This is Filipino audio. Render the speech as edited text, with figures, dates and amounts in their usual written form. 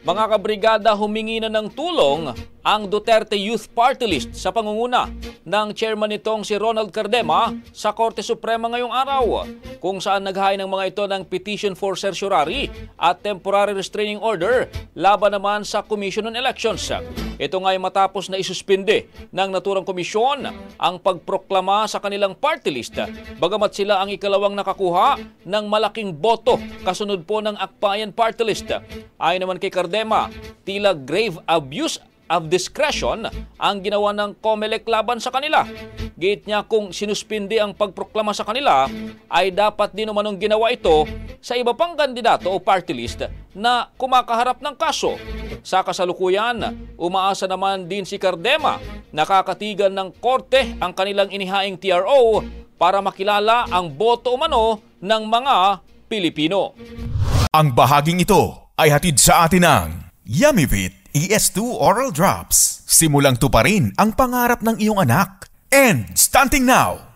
Mga kabrigada, humingi na ng tulong ang Duterte Youth Party List sa pangunguna ng chairman nitong si Ronald Cardema sa Korte Suprema ngayong araw, kung saan naghain ng mga ito ng petition for certiorari at temporary restraining order laban naman sa Commission on Elections. Ito nga ay matapos na isuspinde ng naturang komisyon ang pagproklama sa kanilang party list, bagamat sila ang ikalawang nakakuha ng malaking boto kasunod po ng Akbayan Party List. Ayon naman kay Cardema, tila grave abuse of discretion ang ginawa ng COMELEC laban sa kanila. Gate niya, kung sinuspindi ang pagproklama sa kanila, ay dapat din umanong ginawa ito sa iba pang kandidato o party list na kumakaharap ng kaso. Sa kasalukuyan, umaasa naman din si Cardema na kakatigan ng korte ang kanilang inihaing TRO para makilala ang boto umano ng mga Pilipino. Ang bahaging ito ay hatid sa atin ng Yummyvit ES2 Oral Drops. Simulang tuparin ang pangarap ng iyong anak. And stunting now!